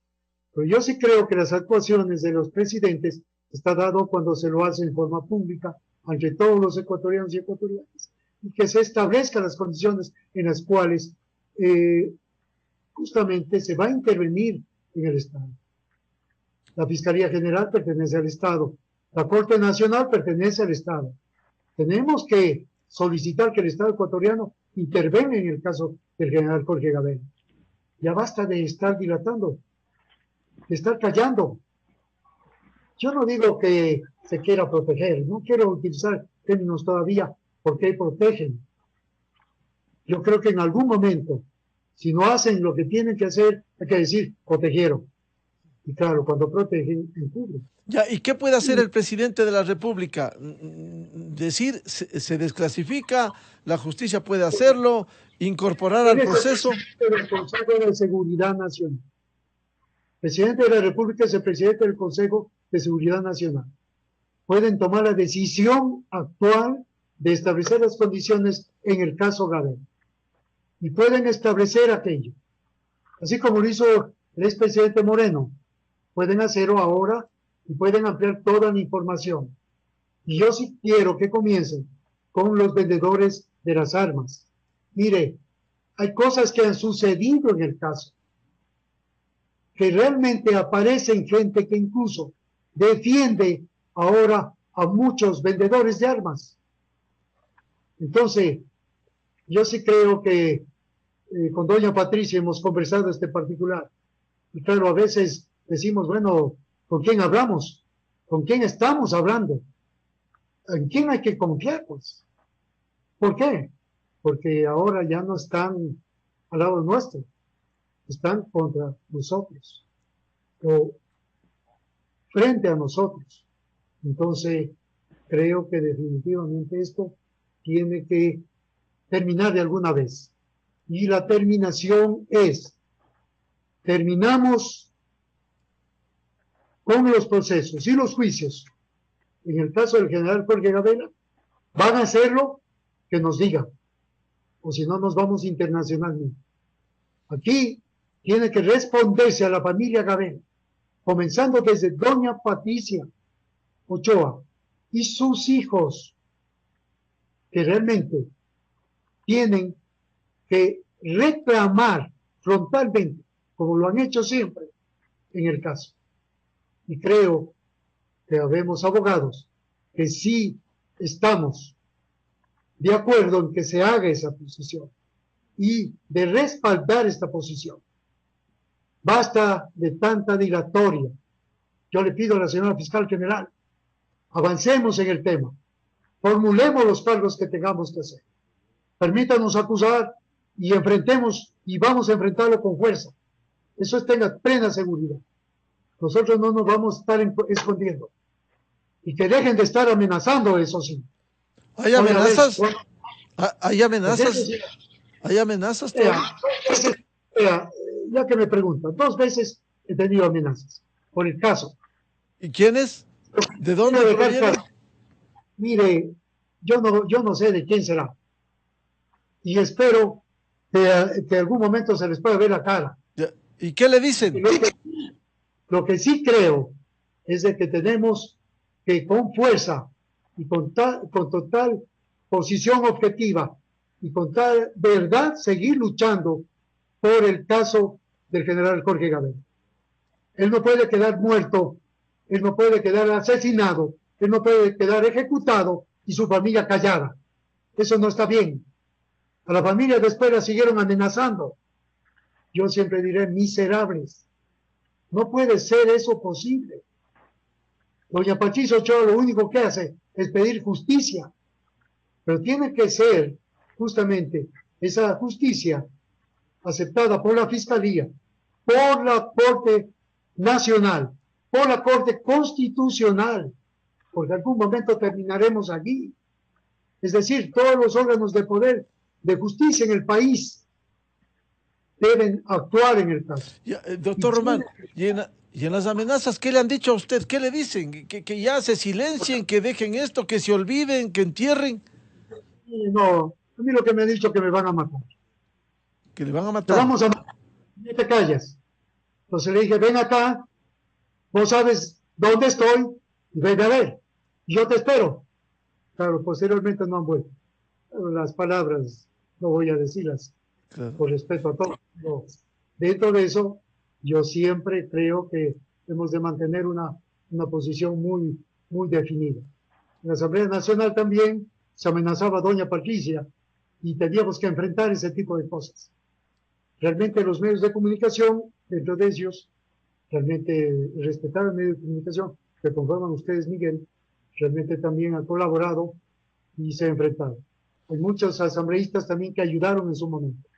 pero yo sí creo que las actuaciones de los presidentes está dado cuando se lo hace en forma pública ante todos los ecuatorianos y ecuatorianas, y que se establezcan las condiciones en las cuales justamente se va a intervenir en el Estado. La Fiscalía General pertenece al Estado, la Corte Nacional pertenece al Estado. Tenemos que solicitar que el Estado ecuatoriano intervenga en el caso del general Jorge Gabela. Ya basta de estar dilatando, de estar callando. Yo no digo que se quiera proteger, no quiero utilizar términos todavía porque protegen. Yo creo que en algún momento, si no hacen lo que tienen que hacer, hay que decir, protegieron. Y claro, cuando protegen, encubren. Ya, ¿y qué puede hacer el presidente de la República? Decir, se desclasifica, la justicia puede hacerlo, incorporar al proceso. El Consejo de Seguridad Nacional. El presidente de la República es el presidente del Consejo de Seguridad Nacional. Pueden tomar la decisión actual de establecer las condiciones en el caso Gabela. Y pueden establecer aquello. Así como lo hizo el expresidente Moreno. Pueden hacerlo ahora y pueden ampliar toda la información. Y yo sí quiero que comiencen con los vendedores de las armas. Mire, hay cosas que han sucedido en el caso, que realmente aparecen gente que incluso defiende ahora a muchos vendedores de armas. Entonces, yo sí creo que con doña Patricia hemos conversado este particular. Y claro, a veces decimos, bueno, ¿con quién hablamos? ¿Con quién estamos hablando? ¿En quién hay que confiar, pues? ¿Por qué? Porque ahora ya no están al lado nuestro, están contra nosotros, o frente a nosotros. Entonces, creo que definitivamente esto tiene que terminar de alguna vez. Y la terminación es, terminamos con los procesos y los juicios. En el caso del general Jorge Gabela, van a hacerlo que nos digan, o si no nos vamos internacionalmente. Aquí tiene que responderse a la familia Gabela, comenzando desde doña Patricia Ochoa y sus hijos, que realmente tienen que reclamar frontalmente, como lo han hecho siempre en el caso. Y creo que habemos abogados que sí estamos de acuerdo en que se haga esa posición y de respaldar esta posición. Basta de tanta dilatoria. Yo le pido a la señora fiscal general, avancemos en el tema, formulemos los cargos que tengamos que hacer, permítanos acusar y enfrentemos y vamos a enfrentarlo con fuerza. Eso tenga plena seguridad. Nosotros no nos vamos a estar escondiendo. Y que dejen de estar amenazando, eso sí. ¿Hay amenazas? ¿Hay amenazas? ¿Hay amenazas? Ya que me preguntan, 2 veces he tenido amenazas por el caso. ¿Y quiénes? ¿De dónde provienen? Mire, yo no sé de quién será. Y espero que algún momento se les pueda ver la cara. ¿Y qué le dicen? Lo que sí creo es de que tenemos que con fuerza y con total posición objetiva y con tal verdad seguir luchando por el caso del general Jorge Gabela. Él no puede quedar muerto, él no puede quedar asesinado, él no puede quedar ejecutado y su familia callada. Eso no está bien. A la familia después la siguieron amenazando. Yo siempre diré miserables. No puede ser eso posible. Doña Patricia Ochoa lo único que hace es pedir justicia, pero tiene que ser justamente esa justicia aceptada por la Fiscalía, por la Corte Nacional, por la Corte Constitucional, porque en algún momento terminaremos allí. Es decir, todos los órganos de poder de justicia en el país deben actuar en el caso. Doctor Román, Y en las amenazas, ¿qué le han dicho a usted? ¿Qué le dicen? Que ya se silencien, que dejen esto, que se olviden, que entierren. No, a mí lo que me han dicho es que me van a matar. Que le van a Te matar. vamos a matar. No te calles. Entonces le dije, ven acá, vos sabes dónde estoy, ven a ver. Yo te espero. Claro, posteriormente no han vuelto. Pero las palabras no voy a decirlas, Claro. por respeto a todos. No. Dentro de eso, yo siempre creo que hemos de mantener una posición muy, muy definida. En la Asamblea Nacional también se amenazaba a doña Patricia y teníamos que enfrentar ese tipo de cosas. Realmente los medios de comunicación, dentro de ellos, realmente respetar el medio de comunicación que conforman ustedes, Miguel, realmente también han colaborado y se han enfrentado. Hay muchos asambleístas también que ayudaron en su momento.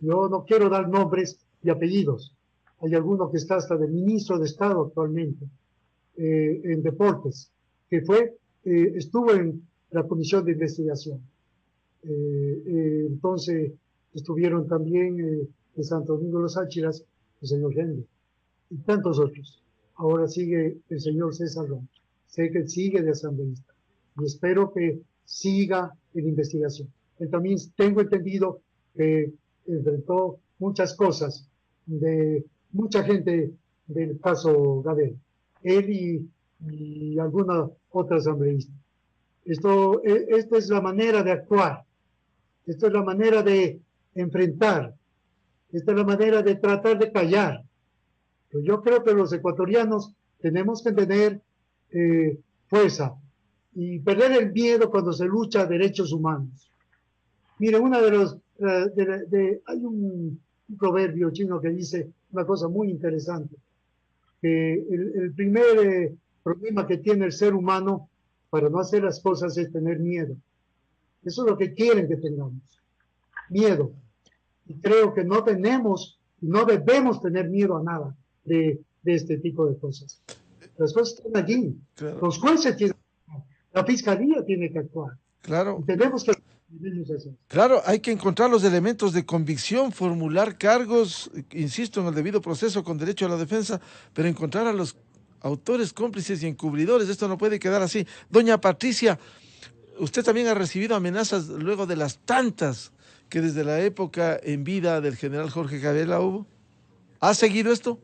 Yo no quiero dar nombres y apellidos. Hay alguno que está hasta de ministro de Estado actualmente en deportes, que estuvo en la comisión de investigación. Entonces estuvieron también en Santo Domingo de los Áchilas el señor Henry y tantos otros. Ahora sigue el señor César Ron. Sé que sigue de asambleísta y espero que siga en investigación. Él también tengo entendido que enfrentó muchas cosas de mucha gente del caso Gabel. Él y alguna otra asambleísta. Esta es la manera de actuar. Esta es la manera de enfrentar. Esta es la manera de tratar de callar. Pero yo creo que los ecuatorianos tenemos que tener fuerza y perder el miedo cuando se lucha a derechos humanos. Mire, hay un proverbio chino que dice una cosa muy interesante, que el primer problema que tiene el ser humano para no hacer las cosas es tener miedo. Eso es lo que quieren que tengamos, miedo. Y creo que no debemos tener miedo a nada de este tipo de cosas. Las cosas están allí. Claro. Los jueces tienen que actuar. La fiscalía tiene que actuar. Claro. Y tenemos que... Claro, hay que encontrar los elementos de convicción, formular cargos, insisto, en el debido proceso con derecho a la defensa, pero encontrar a los autores, cómplices y encubridores. Esto no puede quedar así. Doña Patricia, usted también ha recibido amenazas luego de las tantas que desde la época en vida del general Jorge Gabela hubo. ¿Ha seguido esto?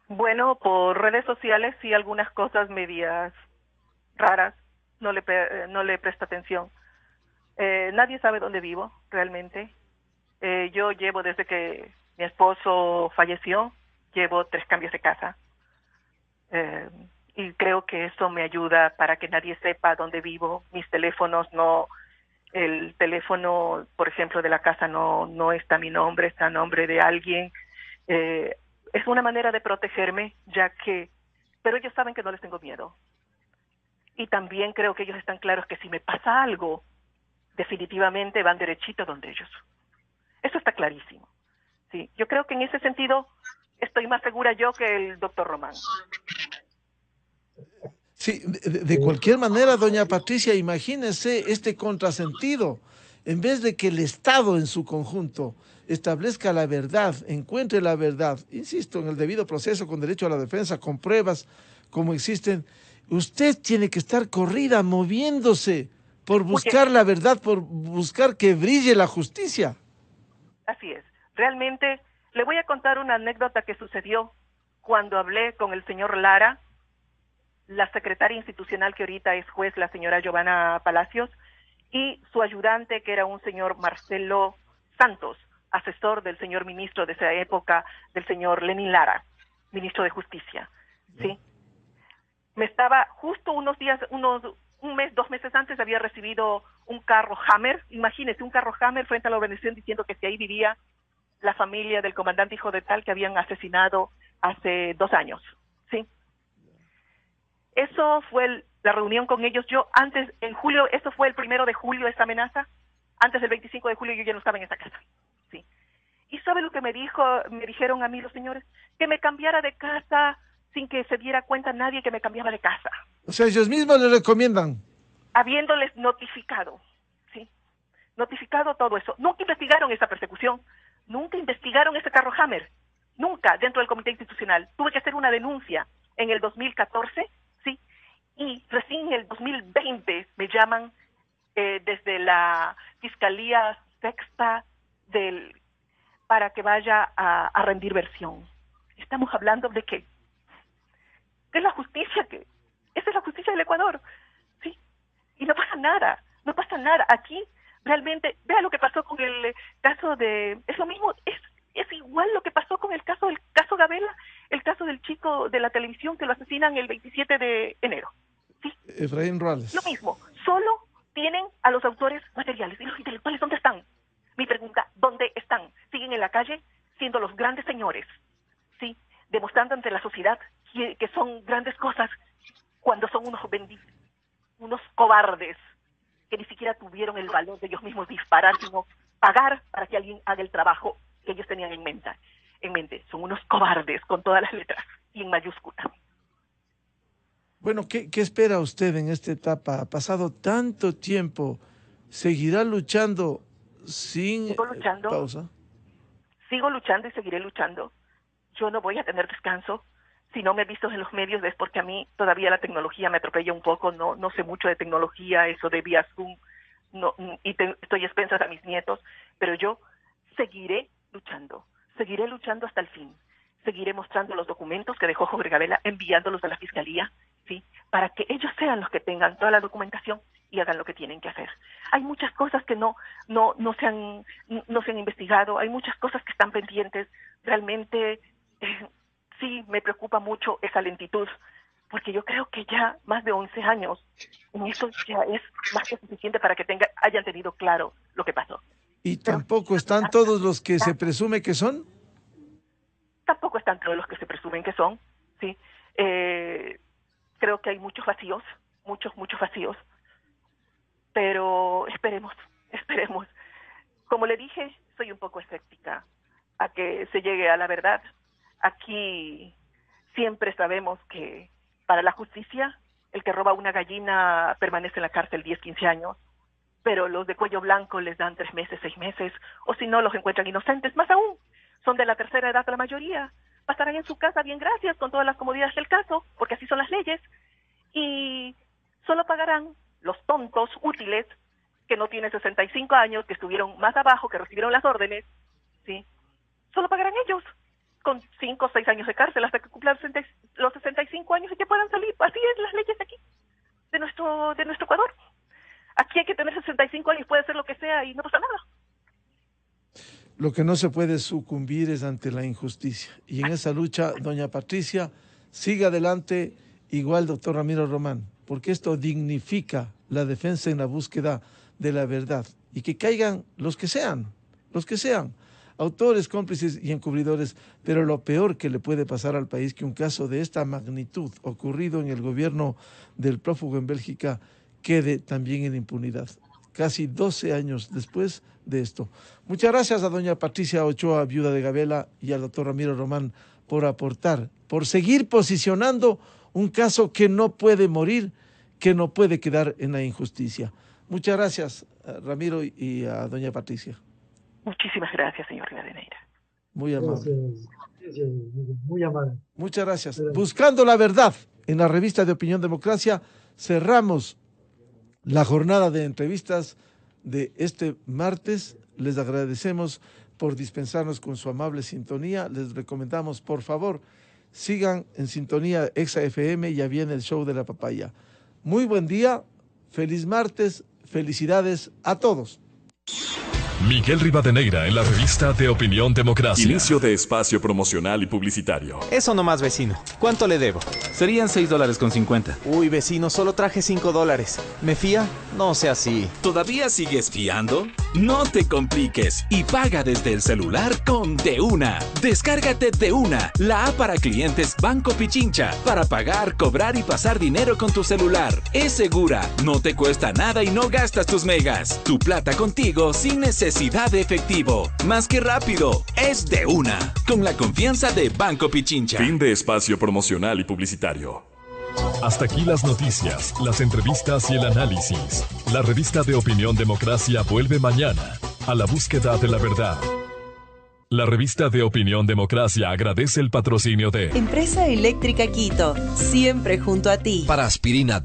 Bueno, por redes sociales sí, algunas cosas medias raras, no le presto atención. Nadie sabe dónde vivo, realmente. Yo llevo desde que mi esposo falleció, llevo 3 cambios de casa. Y creo que eso me ayuda para que nadie sepa dónde vivo. Mis teléfonos no, el teléfono, por ejemplo, de la casa no está a mi nombre, está a nombre de alguien. Es una manera de protegerme, pero ellos saben que no les tengo miedo. Y también creo que ellos están claros que si me pasa algo, definitivamente van derechito donde ellos. Eso está clarísimo. Sí, yo creo que en ese sentido estoy más segura yo que el doctor Román. Sí, de cualquier manera, doña Patricia, imagínese este contrasentido. En vez de que el Estado en su conjunto establezca la verdad, encuentre la verdad, insisto, en el debido proceso, con derecho a la defensa, con pruebas como existen, usted tiene que estar corrida, moviéndose por buscar la verdad, por buscar que brille la justicia. Así es. Realmente, le voy a contar una anécdota que sucedió cuando hablé con el señor Lara, la secretaria institucional que ahorita es juez, la señora Giovanna Palacios, y su ayudante, que era un señor Marcelo Santos, asesor del señor ministro de esa época, del señor Lenin Lara, ministro de Justicia. ¿Sí? Me estaba justo un mes, 2 meses antes, había recibido un carro Hammer, imagínese, un carro Hammer frente a la organización diciendo que si ahí vivía la familia del comandante hijo de tal que habían asesinado hace 2 años. ¿Sí? Eso fue la reunión con ellos. Yo antes, en julio, eso fue el 1 de julio, esa amenaza. Antes del 25 de julio yo ya no estaba en esa casa. ¿Sí? ¿Y sabe lo que me dijeron a mí los señores? Que me cambiara de casa sin que se diera cuenta nadie que me cambiaba de casa. O sea, ellos mismos le recomiendan. Habiéndoles notificado, ¿sí? Notificado todo eso. Nunca investigaron esa persecución. Nunca investigaron ese carro Hammer. nunca dentro del comité institucional. Tuve que hacer una denuncia en el 2014, ¿sí? Y recién en el 2020 me llaman desde la Fiscalía Sexta para que vaya a rendir versión. Estamos hablando de que es la justicia, esa es la justicia del Ecuador, ¿sí? Y no pasa nada. Aquí realmente, vea lo que pasó con el caso es lo mismo, es igual lo que pasó con el caso Gabela, el caso del chico de la televisión que lo asesinan el 27 de enero, ¿sí? Efraín Ruales. Lo mismo, solo tienen a los autores materiales. ¿Y los intelectuales dónde están? Mi pregunta, ¿dónde están? Siguen en la calle siendo los grandes señores, ¿sí? Demostrando ante la sociedad que son grandes cosas cuando son unos cobardes que ni siquiera tuvieron el valor de ellos mismos disparar, sino pagar para que alguien haga el trabajo que ellos tenían en mente. Son unos cobardes con todas las letras y en mayúscula. Bueno, ¿qué espera usted en esta etapa? Ha pasado tanto tiempo. ¿Seguirá luchando sin pausa? Sigo luchando y seguiré luchando. Yo no voy a tener descanso. Si no me he visto en los medios es porque a mí todavía la tecnología me atropella un poco. No sé mucho de tecnología, eso de vía Zoom, estoy a expensas a mis nietos, pero yo seguiré luchando hasta el fin. Seguiré mostrando los documentos que dejó Jorge Gabela, enviándolos a la Fiscalía, ¿sí? Para que ellos sean los que tengan toda la documentación y hagan lo que tienen que hacer. Hay muchas cosas que no se han investigado, hay muchas cosas que están pendientes. Realmente sí me preocupa mucho esa lentitud, porque yo creo que ya más de 11 años, en eso ya es más que suficiente para que hayan tenido claro lo que pasó. ¿Y tampoco están todos los que se presume que son? Tampoco están todos los que se presumen que son, ¿sí? Creo que hay muchos vacíos, muchos vacíos, pero esperemos. Como le dije, soy un poco escéptica a que se llegue a la verdad. Aquí siempre sabemos que para la justicia, el que roba una gallina permanece en la cárcel 10, 15 años, pero los de cuello blanco les dan 3 meses, 6 meses, o si no los encuentran inocentes, más aún, son de la tercera edad la mayoría, pasarán en su casa bien gracias con todas las comodidades del caso, porque así son las leyes, y solo pagarán los tontos útiles que no tienen 65 años, que estuvieron más abajo, que recibieron las órdenes, ¿sí? Solo pagarán ellos con 5 o 6 años de cárcel hasta que cumplan los 65 años y que puedan salir. Así es las leyes aquí, de nuestro Ecuador. Aquí hay que tener 65 años, puede hacer lo que sea y no pasa nada. Lo que no se puede sucumbir es ante la injusticia. Y en esa lucha, doña Patricia, siga adelante, igual doctor Ramiro Román, porque esto dignifica la defensa en la búsqueda de la verdad. Y que caigan los que sean, autores, cómplices y encubridores, pero lo peor que le puede pasar al país que un caso de esta magnitud ocurrido en el gobierno del prófugo en Bélgica quede también en impunidad, casi 12 años después de esto. Muchas gracias a doña Patricia Ochoa, viuda de Gabela, y al doctor Ramiro Román por aportar, por seguir posicionando un caso que no puede morir, que no puede quedar en la injusticia. Muchas gracias, Ramiro, y a doña Patricia. Muchísimas gracias, señor Rivadeneira. Muy amable. Gracias, muy amable. Muchas gracias. Buscando la verdad, en la revista de Opinión Democracia, cerramos la jornada de entrevistas de este martes. Les agradecemos por dispensarnos con su amable sintonía. Les recomendamos, por favor, sigan en sintonía Exa FM, ya viene el show de la papaya. Muy buen día, feliz martes, felicidades a todos. Miguel Rivadeneira en la revista de Opinión Democracia. Inicio de espacio promocional y publicitario. Eso nomás, vecino. ¿Cuánto le debo? Serían $6.50. Uy, vecino, solo traje $5. ¿Me fía? No sea así. ¿Todavía sigues fiando? No te compliques y paga desde el celular con De Una. Descárgate De Una, la app para clientes Banco Pichincha, para pagar, cobrar y pasar dinero con tu celular. Es segura, no te cuesta nada y no gastas tus megas. Tu plata contigo sin necesidad de efectivo. Más que rápido, es De Una. Con la confianza de Banco Pichincha. Fin de espacio promocional y publicitario. Hasta aquí las noticias, las entrevistas y el análisis. La revista de Opinión Democracia vuelve mañana a la búsqueda de la verdad. La revista de Opinión Democracia agradece el patrocinio de Empresa Eléctrica Quito, siempre junto a ti. Para Aspirina